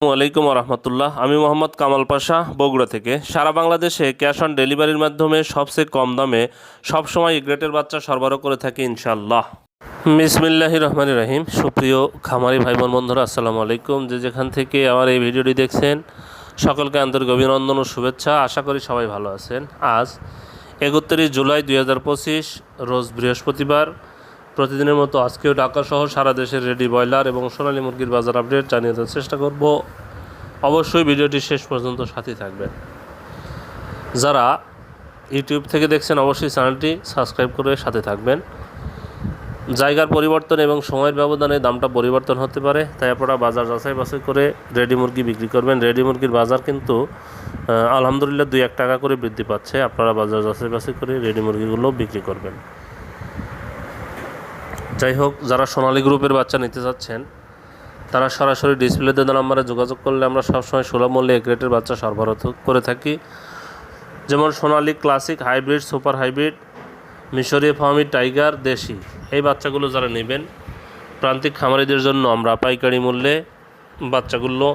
আসসালামু আলাইকুম রহমতুল্লাহ। আমি মোহাম্মদ কামাল পাশা, বগুড়া থেকে। সারা বাংলাদেশে ক্যাশ অন ডেলিভারির মাধ্যমে সবচেয়ে কম দামে সবসময় গ্রেটের বাচ্চা সরবরাহ করে থাকি ইনশাআল্লাহ। বিসমিল্লাহির রহমানির রহিম। সুপ্রিয় খামারি ভাই বোন বন্ধুরা, আসসালামু আলাইকুম। যেখান থেকে আমার এই ভিডিওটি দেখছেন সকলকে আন্তরিক অভিনন্দন ও শুভেচ্ছা। আশা করি সবাই ভালো আছেন। আজ 31 জুলাই 2025 রোজ বৃহস্পতিবার। প্রতিদিনের মতো আজকেও ঢাকা সহ সারা দেশের রেডি ব্রয়লার এবং সোনালী মুরগির বাজার আপডেট জানিয়ে দেওয়ার চেষ্টা করব। অবশ্যই ভিডিওটি শেষ পর্যন্ত সাথে থাকবেন। যারা ইউটিউব থেকে দেখছেন অবশ্যই চ্যানেলটি সাবস্ক্রাইব করে সাথে থাকবেন। জায়গার পরিবর্তন এবং সময়ের ব্যবধানে দামটা পরিবর্তন হতে পারে, তাই আপনারা বাজার যাচাই বাছাই করে রেডি মুরগি বিক্রি করবেন। রেডি মুরগির বাজার কিন্তু আলহামদুলিল্লাহ 2-1 টাকা করে বৃদ্ধি পাচ্ছে। আপনারা বাজার যাচাই বাছাই করে রেডি মুরগিগুলো বিক্রি করবেন। যাই হোক, যারা সোনালী গ্রুপের বাচ্চা নিতে চাচ্ছেন তারা সরাসরি ডিসপ্লেতে দেওয়া নাম্বারে যোগাযোগ করলে আমরা সবসময় সুলভ মূল্যে এক রেটের বাচ্চা সরবরাহ করে থাকি। যেমন সোনালী ক্লাসিক, হাইব্রিড, সুপার হাইব্রিড, মিশরীয় ফার্মি, টাইগার, দেশি, এই বাচ্চাগুলো যারা নেবেন প্রান্তিক খামারিদের জন্য আমরা পাইকারি মূল্যে বাচ্চাগুলো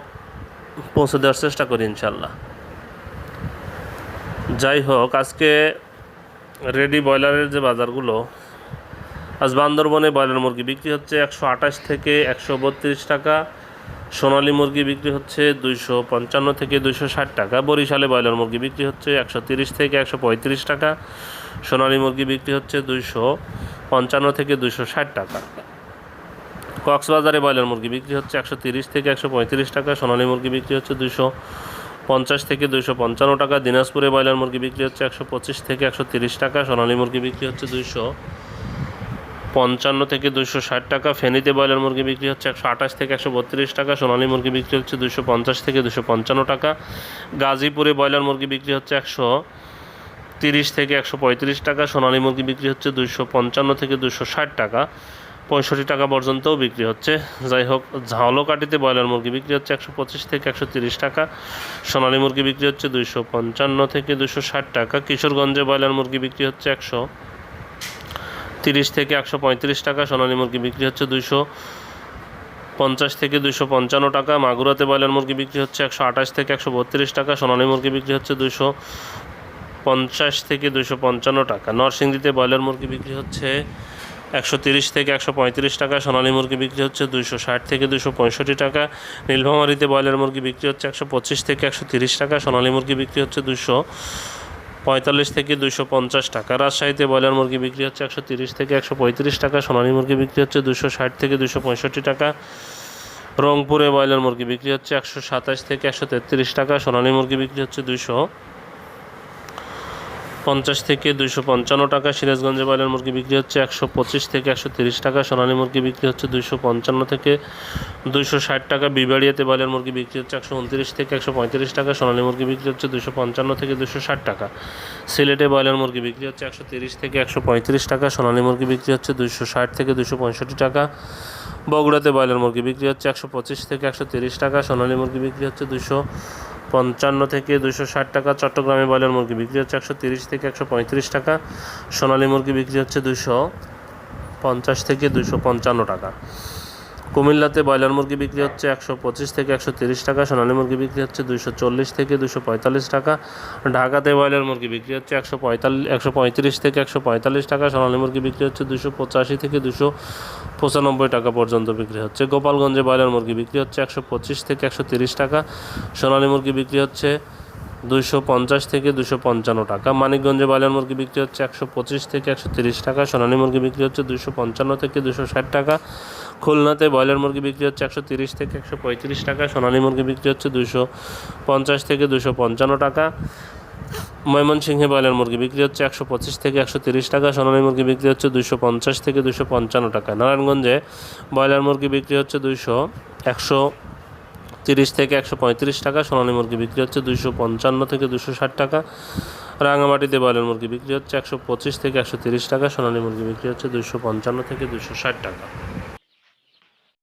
পৌঁছে দেওয়ার চেষ্টা করি ইনশাল্লাহ। যাই হোক, আজকে রেডি ব্রয়লারের যে বাজারগুলো, আজ বান্দরবনে ব্রয়লার মুরগি বিক্রি হচ্ছে 128 থেকে 132 টাকা। সোনালী মুরগি বিক্রি হচ্ছে 255 থেকে 260 টাকা। বরিশালে ব্রয়লার মুরগি বিক্রি হচ্ছে 130 থেকে 135 টাকা। সোনালী মুরগি বিক্রি হচ্ছে 255 থেকে 260 টাকা। কক্সবাজারে ব্রয়লার মুরগি বিক্রি হচ্ছে 130 থেকে 135 টাকা। সোনালী মুরগি বিক্রি হচ্ছে 250 থেকে 255 টাকা। দিনাজপুরে ব্রয়লার মুরগি বিক্রি হচ্ছে 125 থেকে 130 টাকা। সোনালী মুরগি বিক্রি হচ্ছে 255 থেকে 260 টাকা। ফেনীতে ব্রয়লার মুরগি বিক্রি হচ্ছে 128 থেকে 132 টাকা। সোনালী মুরগি বিক্রি হচ্ছে 250 থেকে 255 টাকা। গাজীপুরে ব্রয়লার মুরগি বিক্রি হচ্ছে 130 থেকে 135 টাকা। সোনালী মুরগি বিক্রি হচ্ছে 255 থেকে 260 টাকা। 65 টাকা পর্যন্তও বিক্রি হচ্ছে। যাই হোক, ঝালকাঠিতে ব্রয়লার মুরগি বিক্রি হচ্ছে 125 থেকে 130 টাকা। সোনালী মুরগি বিক্রি হচ্ছে 255 থেকে 260 টাকা। কিশোরগঞ্জে ব্রয়লার মুরগি বিক্রি হচ্ছে 130 থেকে 135 টাকা। সোনালী মুরগি বিক্রি হচ্ছে 250 থেকে 255 টাকা। মাগুরাতে ব্রয়লার মুরগি বিক্রি হচ্ছে 128 থেকে 132 টাকা। সোনালী মুরগি বিক্রি হচ্ছে 250 থেকে 255 টাকা। নরসিংদীতে ব্রয়লার মুরগি বিক্রি হচ্ছে 130 থেকে 135 টাকা। সোনালী মুরগি বিক্রি হচ্ছে 260 থেকে 265 টাকা। নীলফামারীতে ব্রয়লার মুরগি বিক্রি হচ্ছে 125 থেকে 130 টাকা। সোনালী মুরগি বিক্রি হচ্ছে 245 থেকে 250 টাকা। রাজশাহীতে ব্রয়লার মুরগি বিক্রি হচ্ছে 130 থেকে 135 টাকা। সোনালী মুরগি বিক্রি হচ্ছে 260 থেকে 265 টাকা। রংপুরে ব্রয়লার মুরগি বিক্রি হচ্ছে 127 থেকে 133 টাকা। সোনালী মুরগি বিক্রি হচ্ছে 250 থেকে 255 টাকা। সিরাজগঞ্জে ব্রয়লার মুরগি বিক্রি হচ্ছে 125 থেকে 130 টাকা। সোনালী মুরগি বিক্রি হচ্ছে 255 থেকে 260 টাকা। বিবাড়িয়াতে ব্রয়লার মুরগি বিক্রি হচ্ছে 129 থেকে 135 টাকা। সোনালী মুরগি বিক্রি হচ্ছে 255 থেকে 260 টাকা। সিলেটে ব্রয়লার মুরগি বিক্রি হচ্ছে 130 থেকে 135 টাকা। সোনালী মুরগি বিক্রি হচ্ছে 260 থেকে 265 টাকা। বগুড়াতে ব্রয়লার মুরগি বিক্রি হচ্ছে 125 থেকে 130 টাকা। সোনালী মুরগি বিক্রি হচ্ছে 255 থেকে 260 টাকা। চট্টগ্রামে ব্রয়লার মুরগি বিক্রি হচ্ছে 130 থেকে 135 টাকা। সোনালী মুরগি বিক্রি হচ্ছে 250 থেকে 255 টাকা। কুমিল্লাতে ব্রয়লার মুরগি বিক্রি হচ্ছে 125 থেকে 130 টাকা। সোনালী মুরগি বিক্রি হচ্ছে 240 থেকে 245 টাকা। ঢাকাতে ব্রয়লার মুরগি বিক্রি হচ্ছে 135 থেকে 145 টাকা। সোনালী মুরগি বিক্রি হচ্ছে 285 থেকে 295 টাকা পর্যন্ত বিক্রি হচ্ছে। গোপালগঞ্জে ব্রয়লার মুরগি বিক্রি হচ্ছে 125 থেকে 130 টাকা। সোনালী মুরগি বিক্রি হচ্ছে 250 থেকে 255 টাকা। মানিকগঞ্জে ব্রয়লার মুরগি বিক্রি হচ্ছে 125 থেকে 130 টাকা। সোনালী মুরগি বিক্রি হচ্ছে 255 থেকে 260 টাকা। খুলনাতে ব্রয়লার মুরগি বিক্রি হচ্ছে 130 থেকে 135 টাকা। সোনালী মুরগি বিক্রি হচ্ছে 250 থেকে 255 টাকা। ময়মনসিংহে ব্রয়লার মুরগি বিক্রি হচ্ছে 125 থেকে 130 টাকা। সোনালী মুরগি বিক্রি হচ্ছে 250 থেকে 255 টাকা। নারায়ণগঞ্জে ব্রয়লার মুরগি বিক্রি হচ্ছে 130 থেকে 135 টাকা। সোনালী মুরগি বিক্রি হচ্ছে 255 থেকে 260 টাকা। রাঙামাটিতে ব্রয়লার মুরগি বিক্রি হচ্ছে 125 থেকে 130 টাকা। সোনালী মুরগি বিক্রি হচ্ছে 255 থেকে 260 টাকা।